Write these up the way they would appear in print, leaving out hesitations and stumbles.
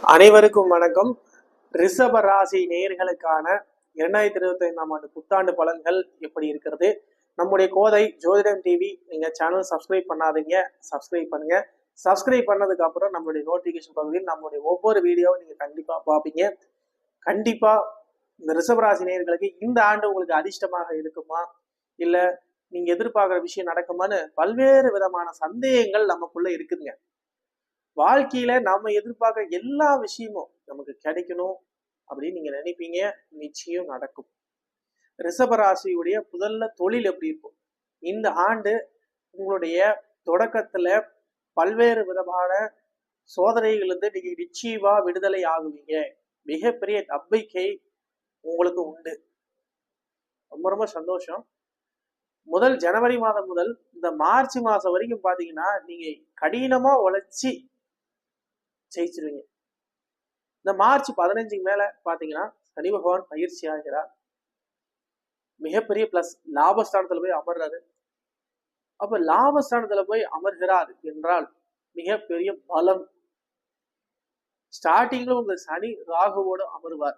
அனைவருக்கும் வணக்கம். ரிஷப ராசி நேயர்களுக்கான 2025ஆம் ஆண்டு புத்தாண்டு பலன்கள் எப்படி இருக்கிறது? நம்முடைய கோதை ஜோதிடம் டிவி நீங்க சேனல் சப்ஸ்கிரைப் பண்ணாதீங்க, சப்ஸ்கிரைப் பண்ணுங்க. சப்ஸ்கிரைப் பண்ணதுக்கு அப்புறம் நம்மளுடைய நோட்டிபிகேஷன் பகுதியில் நம்மளுடைய ஒவ்வொரு வீடியோவும் நீங்க கண்டிப்பா பார்ப்பீங்க. கண்டிப்பா இந்த ரிஷப ராசி நேயர்களுக்கு இந்த ஆண்டு உங்களுக்கு அதிர்ஷ்டமாக இருக்குமா, இல்ல நீங்க எதிர்பார்க்கிற விஷயம் நடக்குமான்னு பல்வேறு விதமான சந்தேகங்கள் நமக்குள்ள இருக்குதுங்க. வாழ்க்கையில நாம எதிர்பார்க்கிற எல்லா விஷயமும் நமக்கு கிடைக்கணும் அப்படின்னு நீங்க நினைப்பீங்க, நிச்சயம் நடக்கும். ரிஷபராசியுடைய முதல்ல தொழில் எப்படி இருக்கும்? இந்த ஆண்டு உங்களுடைய தொடக்கத்துல பல்வேறு விதமான சோதனைகளிலிருந்து நீங்க நிச்சயமா விடுதலை ஆகுவீங்க. மிகப்பெரிய நம்பிக்கை உங்களுக்கு உண்டு. ரொம்ப ரொம்ப சந்தோஷம். முதல் ஜனவரி மாதம் முதல் இந்த மார்ச் மாசம் வரைக்கும் பாத்தீங்கன்னா நீங்க கடினமா உழைச்சி ஜெயிச்சிருவீங்க. இந்த மார்ச் 15க்கு மேல பாத்தீங்கன்னா சனி பகவான் பயிற்சி ஆகிறார். மிகப்பெரிய பிளஸ் லாபஸ்தானத்துல போய் அமர்றாரு. அப்ப லாபஸ்தானத்துல போய் அமர்கிறார் என்றால் மிகப்பெரிய பலம். ஸ்டார்டிங்ல உங்க சனி ராகுவோடு அமர்வார்.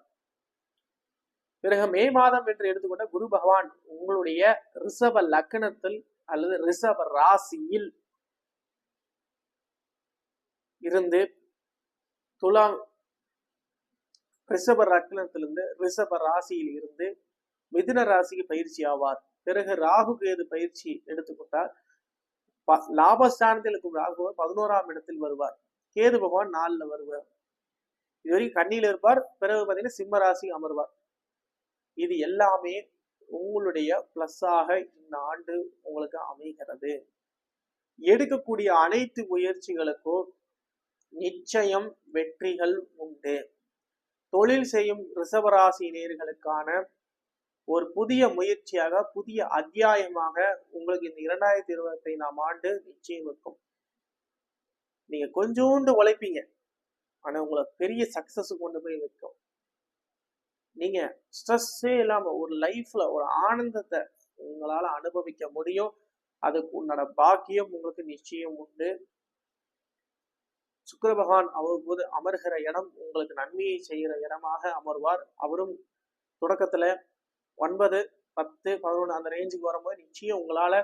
பிறகு மே மாதம் என்று எடுத்துக்கொண்ட குரு பகவான் உங்களுடைய ரிஷப லக்னத்தில் அல்லது ரிஷப ராசியில் இருந்து துலாம் ரிஷப லக்னத்திலிருந்து ரிஷப ராசியில் இருந்து மிதுன ராசிக்கு பயிற்சி ஆவார். பிறகு ராகு கேது பயிற்சி எடுத்துக்கொண்டால் லாபஸ்தானத்தில் இருக்கும் ராகு 11ஆம் இடத்தில் வருவார். கேது பகவான் 4ல வருவார். இதுவரைக்கும் கண்ணியில் இருப்பார். பிறகு பார்த்தீங்கன்னா சிம்ம ராசி அமர்வார். இது எல்லாமே உங்களுடைய பிளஸ்ஸாக இந்த ஆண்டு உங்களுக்கு அமைகிறது. எடுக்கக்கூடிய அனைத்து முயற்சிகளுக்கும் நிச்சயம் வெற்றிகள் உண்டு. தொழில் செய்யும் ரிஷபராசினியர்களுக்கான ஒரு புதிய முயற்சியாக, புதிய அத்தியாயமாக உங்களுக்கு இந்த 2025ஆம் ஆண்டு நிச்சயம் இருக்கும். நீங்க கொஞ்சோண்டு உழைப்பீங்க, ஆனா உங்களை பெரிய சக்சஸ் கொண்டு போய் வைக்கும். நீங்க ஸ்ட்ரெஸ்ஸே இல்லாம ஒரு லைஃப்ல ஒரு ஆனந்தத்தை உங்களால அனுபவிக்க முடியும். அதுக்கு உன்னோட பாக்கியம் உங்களுக்கு நிச்சயம் உண்டு. சுக்கிர பகவான் அவ்வப்போது அமர்கிற இடம் உங்களுக்கு நன்மையை செய்கிற இடமாக அமர்வார். அவரும் தொடக்கத்துல 9, 10, 11 அந்த ரேஞ்சுக்கு வரும்போது நிச்சயம் உங்களால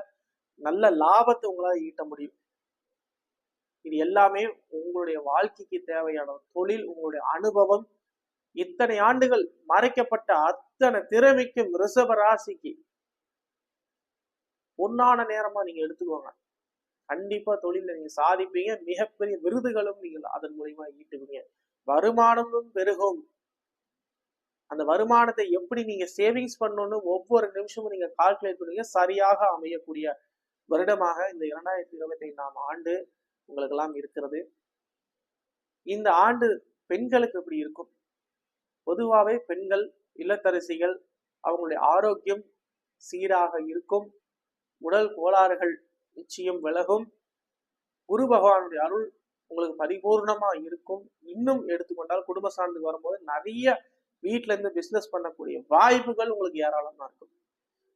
நல்ல லாபத்தை உங்களால ஈட்ட முடியும். இது எல்லாமே உங்களுடைய வாழ்க்கைக்கு தேவையான தொழில், உங்களுடைய அனுபவம், இத்தனை ஆண்டுகள் மறைக்கப்பட்ட அத்தனை திறமைக்கும் ரிஷப ராசிக்கு பொன்னான நேரமா நீங்க எடுத்துக்கோங்க. கண்டிப்பா தொழில நீங்க சாதிப்பீங்க. மிகப்பெரிய விருதுகளும் நீங்கள் அதன் மூலியமா ஈட்டுவீங்க. வருமானமும் பெருகும். அந்த வருமானத்தை எப்படி நீங்க சேவிங்ஸ் பண்ணணும்னு ஒவ்வொரு நிமிஷமும் நீங்க கால்குலேட் பண்ணுவீங்க. சரியாக அமையக்கூடிய வருடமாக இந்த 2025ஆம் ஆண்டு உங்களுக்கு எல்லாம் இருக்கிறது. இந்த ஆண்டு பெண்களுக்கு எப்படி இருக்கும்? பொதுவாகவே பெண்கள் இல்லத்தரசிகள் அவங்களுடைய ஆரோக்கியம் சீராக இருக்கும். உடல் கோளாறுகள் நிச்சயம் விலகும். குரு பகவானுடைய அருள் உங்களுக்கு பரிபூர்ணமா இருக்கும். இன்னும் எடுத்துக்கொண்டால் குடும்ப சார்ந்து வரும்போது நிறைய வீட்டுல இருந்து பிசினஸ் பண்ணக்கூடிய வாய்ப்புகள் உங்களுக்கு ஏராளமா இருக்கும்.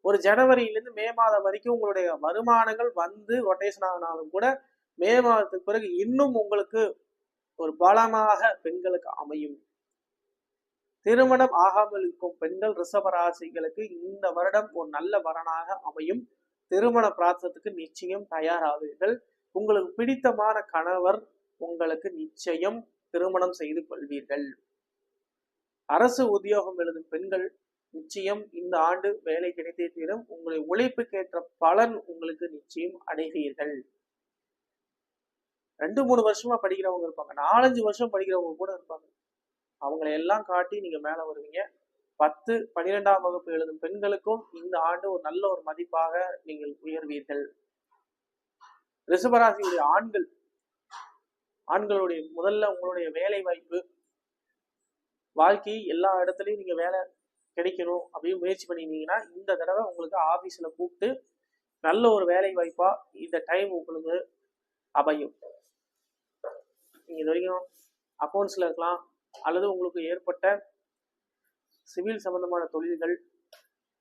ஒரு ஜனவரியிலிருந்து மே மாதம் வரைக்கும் உங்களுடைய வருமானங்கள் வந்து ரொட்டேஷன் ஆகினாலும் கூட மே மாதத்துக்கு பிறகு இன்னும் உங்களுக்கு ஒரு பலமாக பெண்களுக்கு அமையும். திருமணம் ஆகாமல் இருக்கும் பெண்கள் ரிஷபராசிகளுக்கு இந்த வருடம் ஒரு நல்ல வரனாக அமையும். திருமண பிரார்த்தத்துக்கு நிச்சயம் தயாராவீர்கள். உங்களுக்கு பிடித்தமான கணவர் உங்களுக்கு நிச்சயம் திருமணம் செய்து கொள்வீர்கள். அரசு உத்தியோகம் எழுதும் பெண்கள் நிச்சயம் இந்த ஆண்டு வேலை கிடைத்தே தீரும். உங்களுடைய உழைப்புக்கேற்ற பலன் உங்களுக்கு நிச்சயம் அடைவீர்கள். 2-3 வருஷமா படிக்கிறவங்க இருப்பாங்க, 4-5 வருஷம் படிக்கிறவங்க கூட இருப்பாங்க. அவங்களை எல்லாம் காட்டி நீங்க மேல வருவீங்க. 10, 12ஆம் வகுப்பு எழுதும் பெண்களுக்கும் இந்த ஆண்டு ஒரு நல்ல ஒரு மதிப்பாக நீங்கள் உயர்வீர்கள். ரிஷபராசியுடைய ஆண்களுடைய முதல்ல உங்களுடைய வேலை வாய்ப்பு, வாழ்க்கை எல்லா இடத்துலயும் நீங்க வேலை கிடைக்கணும் அப்படின்னு முயற்சி பண்ணிருந்தீங்கன்னா இந்த தடவை உங்களுக்கு ஆபீஸ்ல கூப்பிட்டு நல்ல ஒரு வேலை வாய்ப்பா இந்த டைம் உங்களுக்கு அமையும். நீங்க இது வரைக்கும் அக்கௌண்ட்ஸ்ல இருக்கலாம், அல்லது உங்களுக்கு ஏற்பட்ட சிவில் சம்பந்தமான தொழில்கள்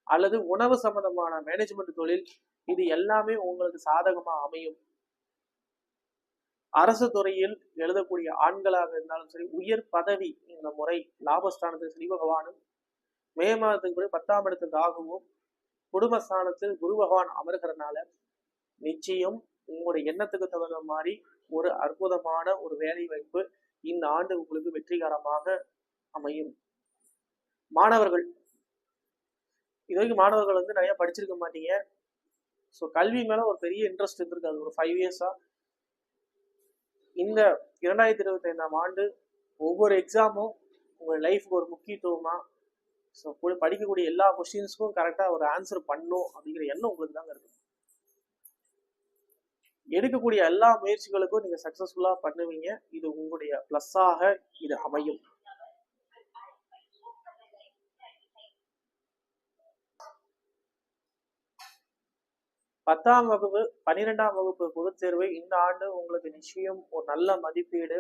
அல்லது உணவு சம்பந்தமான மேனேஜ்மெண்ட் தொழில், இது எல்லாமே உங்களுக்கு சாதகமா அமையும். அரசு துறையில் எழுதக்கூடிய ஆண்களாக இருந்தாலும் சரி, உயர் பதவி இந்த முறை லாபஸ்தானத்தில் சனி பகவானும், மே மாதத்துக்கு 10ஆம் இடத்துக்கு ராகுவும், குடும்பஸ்தானத்தில் குரு பகவான் அமர்கிறனால நிச்சயம் உங்களுடைய எண்ணத்துக்கு தகுந்த மாதிரி ஒரு அற்புதமான ஒரு வேலை வாய்ப்பு இந்த ஆண்டு உங்களுக்கு வெற்றிகரமாக அமையும். மாணவர்கள், இது வரைக்கும் மாணவர்கள் வந்து நிறைய படிச்சிருக்க மாட்டீங்க. ஸோ கல்வி மேல ஒரு பெரிய இன்ட்ரெஸ்ட் இருந்திருக்காது ஒரு 5 இயர்ஸா. இந்த 2025ஆம் ஆண்டு ஒவ்வொரு எக்ஸாமும் உங்க லைஃப்க்கு ஒரு முக்கியத்துவமா, ஸோ படிக்கக்கூடிய எல்லா கொஸ்டின்ஸ்க்கும் கரெக்டா ஒரு ஆன்சர் பண்ணும் அப்படிங்கிற எண்ணம் உங்களுக்கு தாங்க இருக்கு. எடுக்கக்கூடிய எல்லா முயற்சிகளுக்கும் நீங்க சக்சஸ்ஃபுல்லா பண்ணுவீங்க. இது உங்களுடைய பிளஸ்ஸாக இது அமையும். பத்தாம் வகுப்பு 12ஆம் வகுப்பு பொதுத் தேர்வு இந்த ஆண்டு உங்களுக்கு நிச்சயம் ஒரு நல்ல மதிப்பீடு.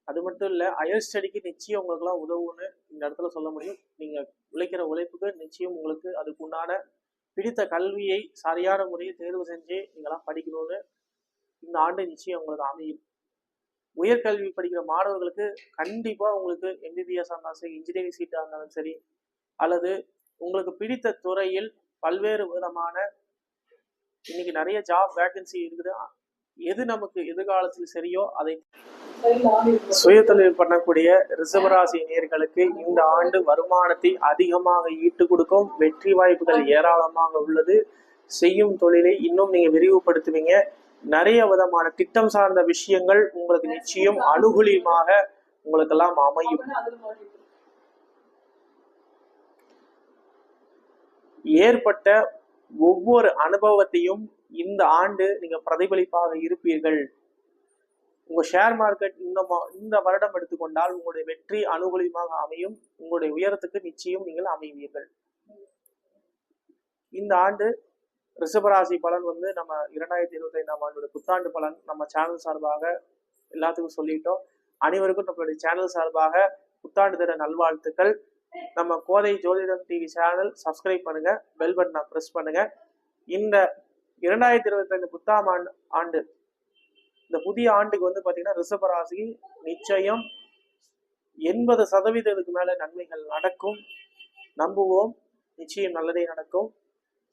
அது மட்டும் இல்ல, ஹையர் ஸ்டடிக்கு நிச்சயம் உங்களுக்கு எல்லாம் உதவுன்னு இந்த இடத்துல சொல்ல முடியும். நீங்க உழைக்கிற உழைப்புக்கு நிச்சயம் உங்களுக்கு அதுக்கு உண்டான பிடித்த கல்வியை சரியான முறையை தேர்வு செஞ்சு நீங்களாம் படிக்கணும்னு இந்த ஆண்டு நிச்சயம் உங்களுக்கு அமையும். உயர்கல்வி படிக்கிற மாணவர்களுக்கு கண்டிப்பா உங்களுக்கு MBBS இருந்தாலும் சரி, இன்ஜினியரிங் சீட்டா இருந்தாலும் சரி, அல்லது உங்களுக்கு பிடித்த துறையில் பல்வேறு விதமான இன்னைக்கு நிறைய ஜாப் வேகன்சி இருக்குது. எது நமக்கு எதிர்காலத்தில் சரியோ அதை சுயதொழில் பண்ணக்கூடிய ரிஷபராசி நேயர்களுக்கு இந்த ஆண்டு வருமானத்தை அதிகமாக ஈட்டு கொடுக்கும். வெற்றி வாய்ப்புகள் ஏராளமாக உள்ளது. செய்யும் தொழிலை இன்னும் நீங்க விரிவுபடுத்துவீங்க. நிறைய விதமான திட்டம் சார்ந்த விஷயங்கள் உங்களுக்கு நிச்சயம் அனுகூலமாக உங்களுக்கெல்லாம் அமையும். ஏற்பட்ட ஒவ்வொரு அனுபவத்தையும் இந்த ஆண்டு நீங்க பிரதிபலிப்பாக இருப்பீர்கள். உங்க ஷேர் மார்க்கெட் இந்த வருடம் எடுத்துக்கொண்டால் உங்களுடைய வெற்றி அனுகூலமாக அமையும். உங்களுடைய உயரத்துக்கு நிச்சயம் நீங்கள் அமைவீர்கள். இந்த ஆண்டு ரிஷபராசி பலன் வந்து நம்ம 2025ஆம் ஆண்டோட புத்தாண்டு பலன் நம்ம சேனல் சார்பாக எல்லாத்துக்கும் சொல்லிட்டோம். அனைவருக்கும் நம்மளுடைய சேனல் சார்பாக புத்தாண்டு தின நல்வாழ்த்துக்கள். நம்ம கோதை ஜோதிடம் டிவி சேனல் சப்ஸ்கிரைப் பண்ணுங்க, பெல் பட்டனை பிரஸ் பண்ணுங்க. இந்த 2025 புத்தாம் ஆண்டு இந்த புதிய ஆண்டுக்கு வந்து பாத்தீங்கன்னா ரிஷபராசி நிச்சயம் 80% மேல நன்மைகள் நடக்கும். நம்புவோம், நிச்சயம் நல்லதே நடக்கும்.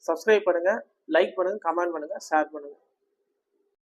சப்ஸ்கிரைப் பண்ணுங்க, லைக் பண்ணுங்க, கமெண்ட் பண்ணுங்க, ஷேர் பண்ணுங்க.